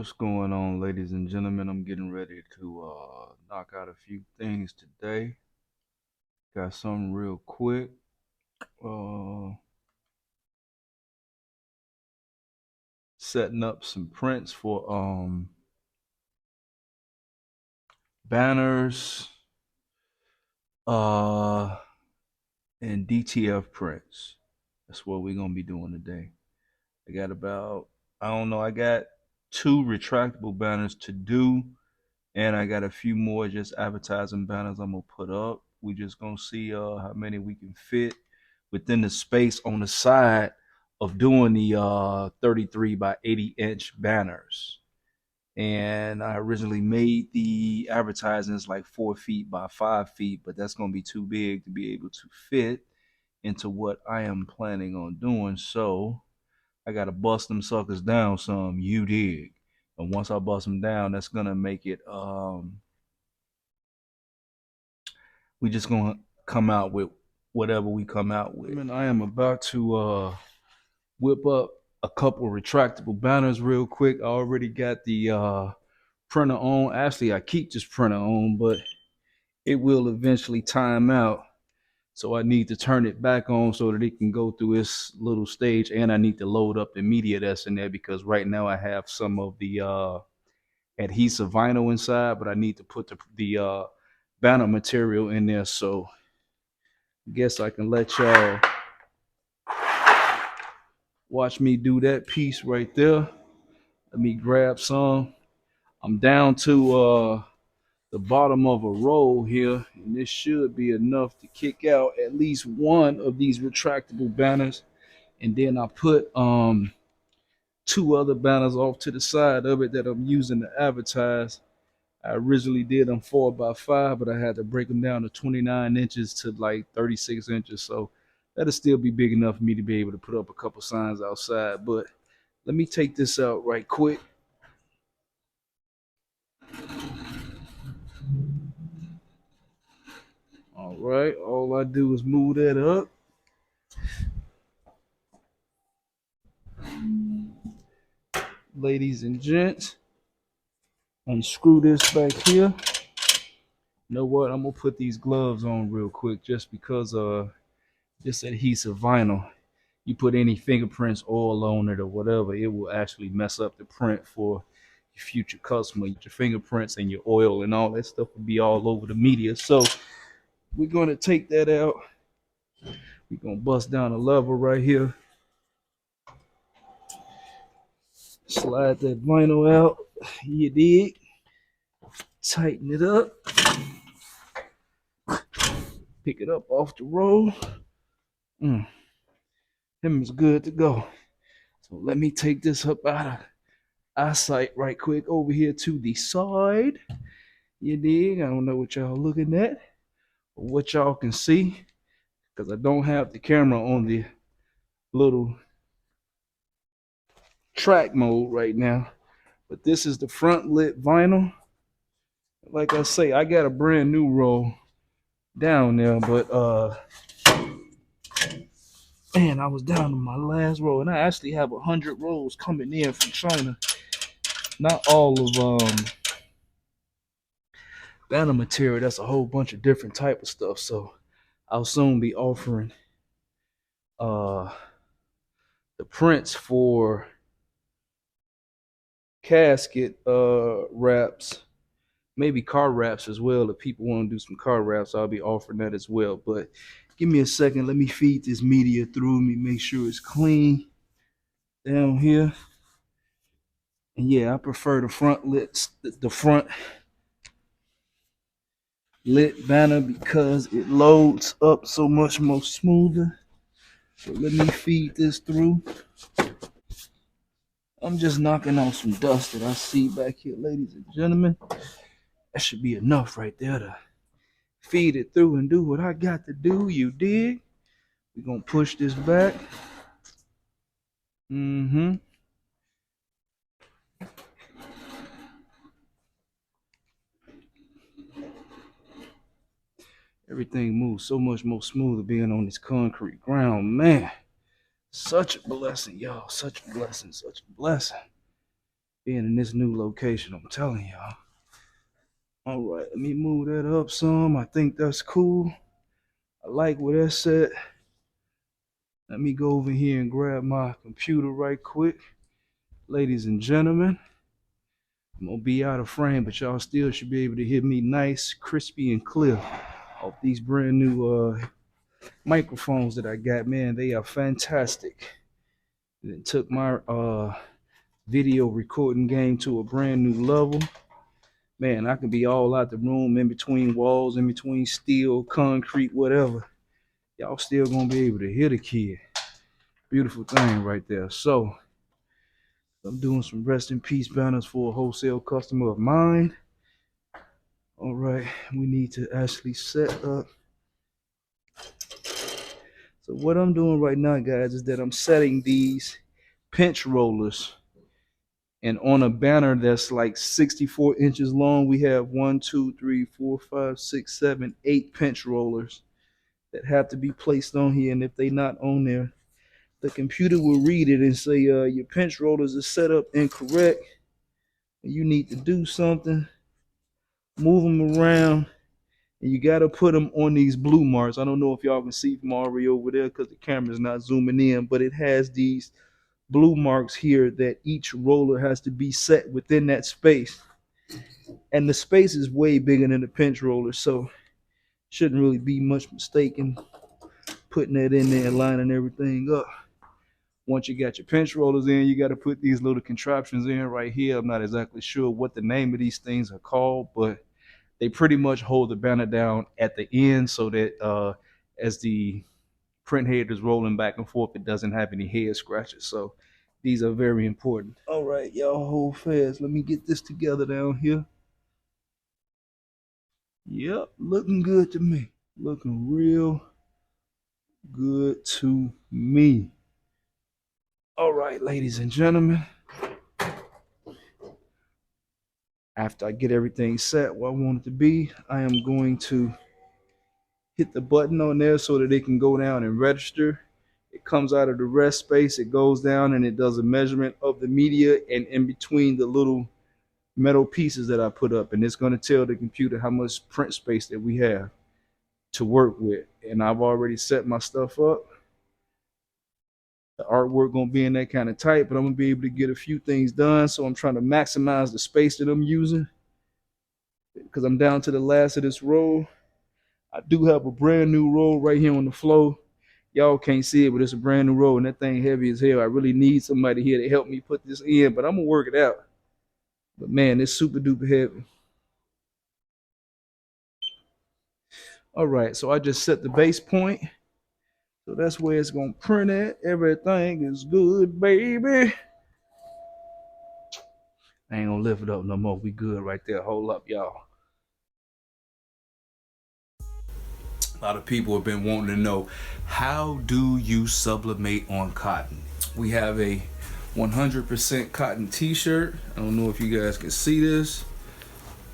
What's going on, ladies and gentlemen? I'm getting ready to knock out a few things today. Got something real quick. Setting up some prints for banners and DTF prints. That's what we're gonna be doing today. I got I got 2 retractable banners to do. And I got a few more just advertising banners I'm gonna put up. We just gonna see how many we can fit within the space on the side of doing the 33 by 80-inch banners. And I originally made the advertisements like 4 feet by 5 feet, but that's gonna be too big to be able to fit into what I am planning on doing. So I gotta bust them suckers down some, you dig. And once I bust them down, that's gonna make it we just gonna come out with whatever we come out with. And I am about to whip up a couple retractable banners real quick. I already got the printer on. Actually, I keep this printer on, but it will eventually time out. So I need to turn it back on so that it can go through its little stage, and I need to load up the media that's in there because right now I have some of the adhesive vinyl inside, but I need to put the banner material in there. So I guess I can let y'all watch me do that piece right there. Let me grab some. I'm down to the bottom of a roll here, and this should be enough to kick out at least one of these retractable banners. And then I put 2 other banners off to the side of it that I'm using to advertise. I originally did them 4 by 5, but I had to break them down to 29 inches to like 36 inches. So that'll still be big enough for me to be able to put up a couple signs outside. But let me take this out right quick. All right, all I do is move that up. Ladies and gents, unscrew this back here. You know what? I'm gonna put these gloves on real quick just because this adhesive vinyl, you put any fingerprints, oil on it or whatever, it will actually mess up the print for your future customer. Your fingerprints and your oil and all that stuff will be all over the media. So we're going to take that out. We're going to bust down a lever right here. Slide that vinyl out. You dig? Tighten it up. Pick it up off the roll. Him is good to go. So let me take this up out of eyesight right quick over here to the side. You dig? I don't know what y'all looking at or what y'all can see because I don't have the camera on the little track mode right now. But this is the front lit vinyl. Like I say, I got a brand new roll down there, but man, I was down to my last roll, and I actually have 100 rolls coming in from China. Not all of banner material. That's a whole bunch of different type of stuff. So I'll soon be offering the prints for casket wraps, maybe car wraps as well. If people want to do some car wraps, I'll be offering that as well. But give me a second. Let me feed this media through. Let me make sure it's clean down here. And yeah, I prefer the front lit banner because it loads up so much more smoother. So let me feed this through. I'm just knocking off some dust that I see back here, ladies and gentlemen. That should be enough right there to feed it through and do what I got to do. You dig? We're gonna push this back. Everything moves so much more smoother being on this concrete ground, man. Such a blessing, y'all. Such a blessing, such a blessing. being in this new location. I'm telling y'all. All right, let me move that up some. I think that's cool. I like where that's at. Let me go over here and grab my computer right quick. Ladies and gentlemen, I'm gonna be out of frame, but y'all still should be able to hear me nice, crispy, and clear off these brand new microphones that I got. Man, they are fantastic. It took my video recording game to a brand new level. Man, I can be all out the room, in between walls, in between steel, concrete, whatever. Y'all still gonna be able to hear the kid. Beautiful thing right there. So I'm doing some rest in peace banners for a wholesale customer of mine. All right, we need to actually set up. So what I'm doing right now, guys, is that I'm setting these pinch rollers. And on a banner that's like 64 inches long, we have 1, 2, 3, 4, 5, 6, 7, 8 pinch rollers that have to be placed on here. And if they're not on there, the computer will read it and say, your pinch rollers are set up incorrect. You need to do something, move them around, and you got to put them on these blue marks. I don't know if y'all can see from already over there because the camera's not zooming in, but it has these blue marks here that each roller has to be set within that space. And the space is way bigger than the pinch roller, so shouldn't really be much mistake in putting that in there and lining everything up. Once you got your pinch rollers in, you got to put these little contraptions in right here. I'm not exactly sure what the name of these things are called, but they pretty much hold the banner down at the end so that as the print head is rolling back and forth, it doesn't have any head scratches. So these are very important. All right, y'all hold fast. Let me get this together down here. Yep, looking good to me. Looking real good to me. All right, ladies and gentlemen. After I get everything set where I want it to be, I am going to hit the button on there so that it can go down and register. It comes out of the rest space, it goes down and it does a measurement of the media and in between the little metal pieces that I put up. And it's going to tell the computer how much print space that we have to work with. And I've already set my stuff up. The artwork gonna be in that kind of tight, but I'm gonna be able to get a few things done. So I'm trying to maximize the space that I'm using because I'm down to the last of this roll. I do have a brand new roll right here on the floor. Y'all can't see it, but it's a brand new roll and that thing heavy as hell. I really need somebody here to help me put this in, but I'm gonna work it out. But man, it's super duper heavy. All right, so I just set the base point. So that's where it's gonna print at. Everything is good, baby. I ain't gonna lift it up no more. We good right there. Hold up, y'all. A lot of people have been wanting to know, how do you sublimate on cotton? We have a 100% cotton t-shirt. I don't know if you guys can see this.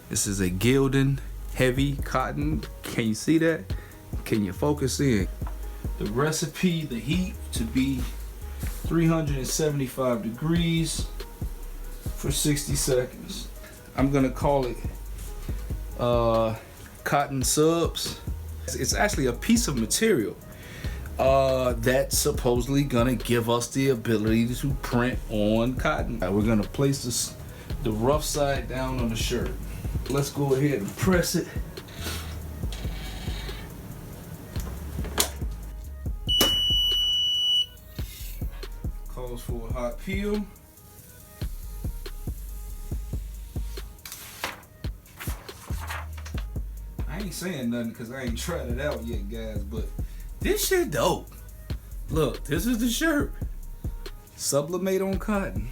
This is a Gildan heavy cotton. Can you see that? Can you focus in? The recipe, the heat to be 375 degrees for 60 seconds. I'm gonna call it cotton subs. It's actually a piece of material that's supposedly gonna give us the ability to print on cotton. We're gonna place the rough side down on the shirt. Let's go ahead and press it. Calls for a hot peel. I ain't saying nothing because I ain't tried it out yet, guys, but this shit dope. Look, this is the shirt. Sublimate on cotton.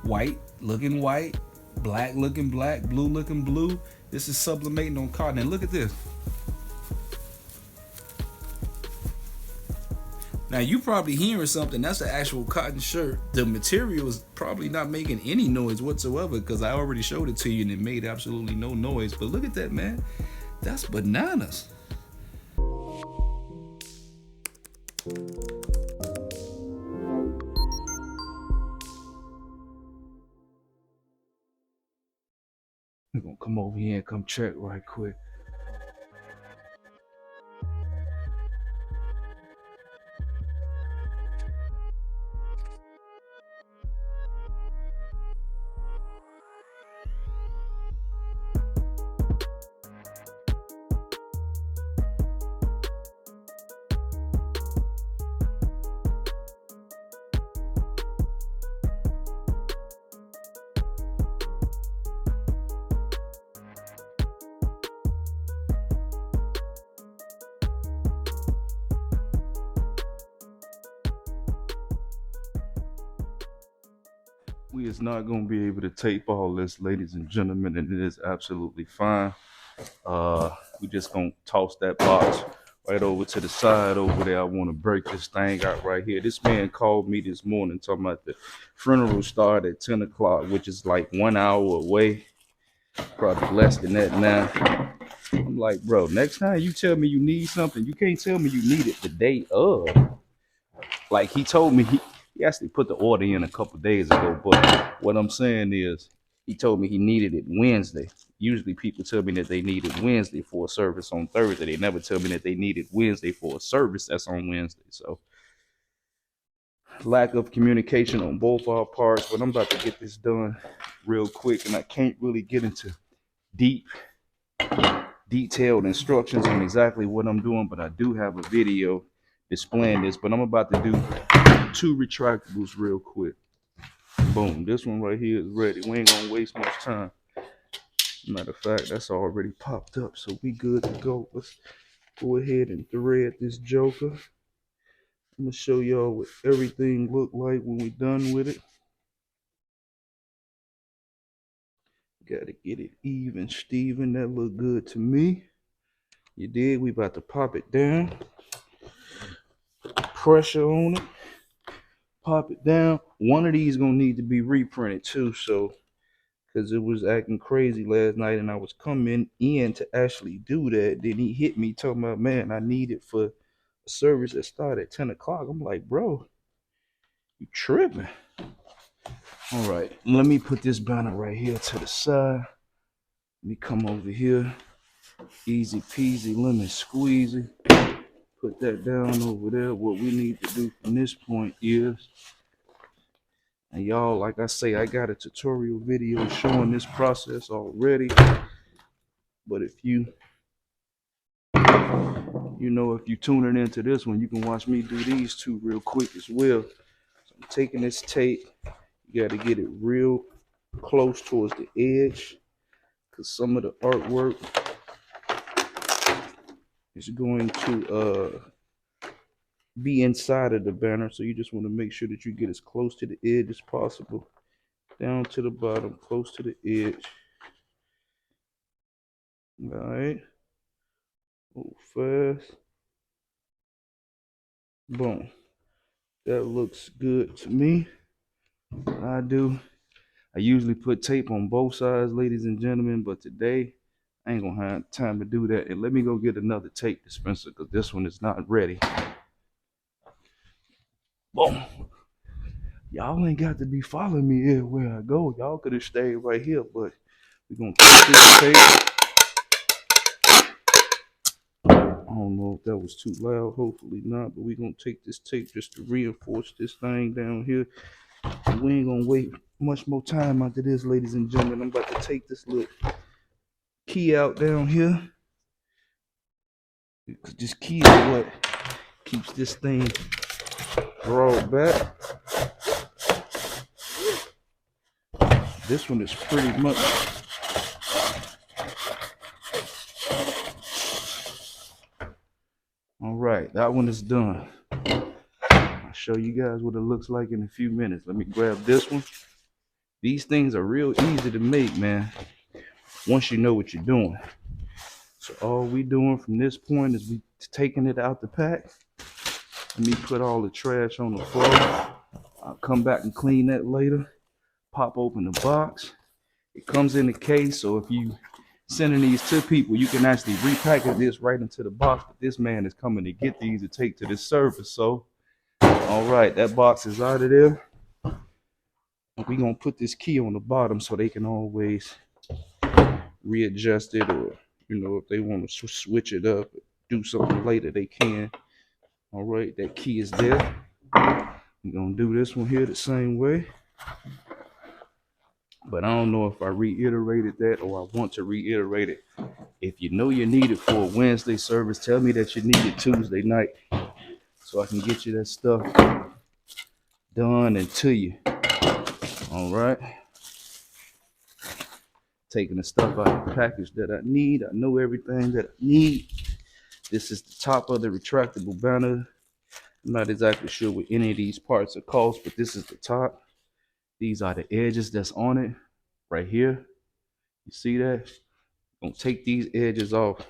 White looking white, black looking black, blue looking blue. This is sublimating on cotton. And look at this. Now you probably hearing something. That's the actual cotton shirt. The material is probably not making any noise whatsoever because I already showed it to you and it made absolutely no noise. But look at that, man. That's bananas. come over here and come check right quick. We is not going to be able to tape all this, ladies and gentlemen, and it is absolutely fine. We just going to toss that box right over to the side over there. I want to break this thing out right here. This man called me this morning talking about the funeral start at 10 o'clock, which is like 1 hour away, probably less than that now. I'm like, bro, next time you tell me you need something, you can't tell me you need it the day of. Like he told me, he actually put the order in a couple days ago, but what I'm saying is he told me he needed it Wednesday. Usually people tell me that they need it Wednesday for a service on Thursday. They never tell me that they need it Wednesday for a service that's on Wednesday. So lack of communication on both our parts, but I'm about to get this done real quick, and I can't really get into deep detailed instructions on exactly what I'm doing, but I do have a video displaying this. But I'm about to do 2 retractables real quick. Boom, this one right here is ready. We ain't gonna waste much time. Matter of fact, that's already popped up, so we good to go. Let's go ahead and thread this joker. I'm gonna show y'all what everything look like when we done with it. Gotta get it even, Steven. That look good to me. You did. We about to pop it down. Pressure on it. Pop it down. One of these gonna need to be reprinted too, so because it was acting crazy last night and I was coming in to actually do that. Then he hit me talking about, man, I need it for a service that started at 10 o'clock. I'm like, bro, you tripping. All right, let me put this banner right here to the side. Let me come over here. Easy peasy, lemon squeezy. Put that down over there. What we need to do from this point is, and y'all, like I say, I got a tutorial video showing this process already. But if you if you tuning into this one, you can watch me do these 2 real quick as well. So I'm taking this tape. You got to get it real close towards the edge, because some of the artwork is going to be inside of the banner. So you just want to make sure that you get as close to the edge as possible. Down to the bottom, close to the edge. All right. Move fast. Boom. That looks good to me. I usually put tape on both sides, ladies and gentlemen, but today I ain't gonna have time to do that. And let me go get another tape dispenser, because this one is not ready. Boom. Y'all ain't got to be following me everywhere I go. Y'all could have stayed right here, but we're gonna take this tape. I don't know if that was too loud, hopefully not, but we're gonna take this tape just to reinforce this thing down here. And we ain't gonna wait much more time after this, ladies and gentlemen. I'm about to take this little key out down here. This key is what keeps this thing rolled back. This one is pretty much all right. That one is done. I'll show you guys what it looks like in a few minutes. Let me grab this one. These things are real easy to make, man, once you know what you're doing. So all we doing from this point is we taking it out the pack. Let me put all the trash on the floor. I'll come back and clean that later. Pop open the box. It comes in the case, so if you sending these to people, you can actually repackage this right into the box. But this man is coming to get these to take to this service. So, all right, that box is out of there. We're gonna put this key on the bottom so they can always readjust it, or if they want to switch it up, do something later, they can. All right, that key is there. We're gonna do this one here the same way, but I don't know if I reiterated that or I want to reiterate it. If you know you need it for a Wednesday service, tell me that you need it Tuesday night so I can get you that stuff done and to you. All right. Taking the stuff out of the package that I need. I know everything that I need. This is the top of the retractable banner. I'm not exactly sure what any of these parts are cost, but this is the top. These are the edges that's on it right here. You see that? Gonna take these edges off,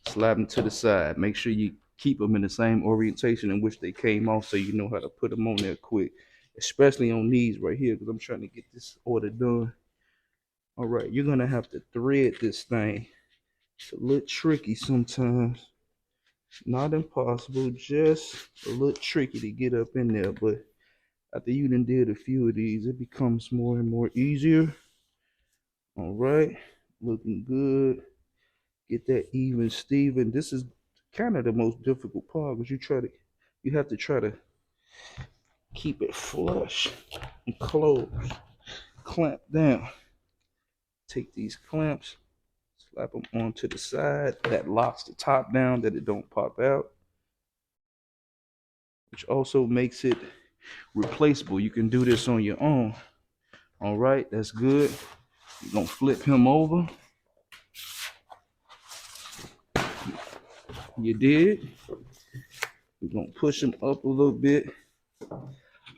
slap them to the side. Make sure you keep them in the same orientation in which they came off so you know how to put them on there quick, especially on these right here because I'm trying to get this order done. All right, you're gonna have to thread this thing. It's a little tricky sometimes. Not impossible, just a little tricky to get up in there, but after you done did a few of these, it becomes more and more easier. All right, looking good. Get that even Steven. This is kind of the most difficult part because you have to try to keep it flush and close. Clamp down. Take these clamps, slap them onto the side. That locks the top down that it don't pop out, which also makes it replaceable. You can do this on your own. All right, that's good. You're gonna flip him over. You did. We're gonna push him up a little bit.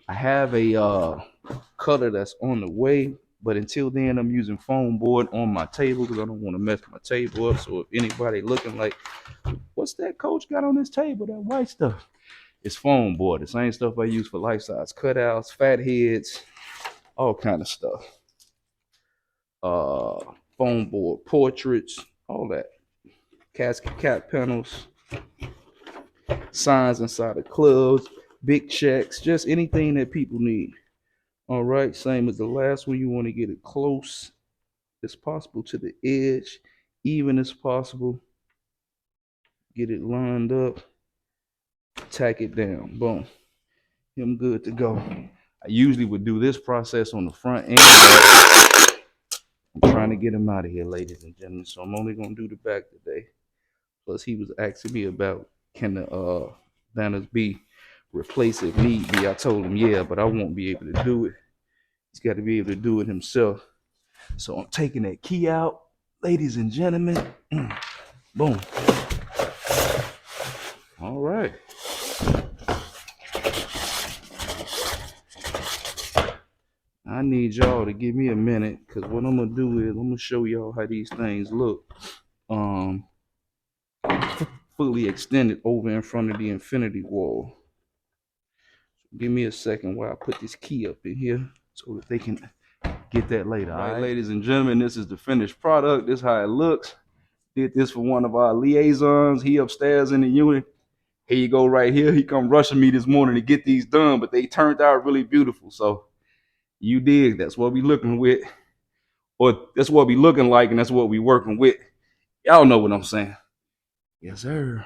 I have a cutter that's on the way, but until then I'm using foam board on my table because I don't want to mess my table up. So if anybody looking like, what's that coach got on his table, that white stuff? It's foam board, the same stuff I use for life size cutouts, fat heads, all kind of stuff. Foam board portraits, all that. Casket cap panels, signs inside of clubs, big checks, just anything that people need. All right, same as the last one. You want to get it close as possible to the edge, even as possible. Get it lined up, tack it down, boom. I'm good to go. I usually would do this process on the front and back. I'm trying to get him out of here, ladies and gentlemen, so I'm only gonna do the back today. Plus, he was asking me about can the banners be replaced if need be. I told him yeah, but I won't be able to do it. He's got to be able to do it himself. So I'm taking that key out, ladies and gentlemen. Boom. All right. I need y'all to give me a minute because what I'm gonna do is I'm gonna show y'all how these things look. Fully extended over in front of the infinity wall. So give me a second while I put this key up in here so that they can get that later. All right, ladies and gentlemen, this is the finished product. This is how it looks. Did this for one of our liaisons. He upstairs in the unit. Here you go right here. He come rushing me this morning to get these done, but they turned out really beautiful. So you did. That's what we looking with. Or that's what we looking like, and that's what we working with. Y'all know what I'm saying. Yes, sir.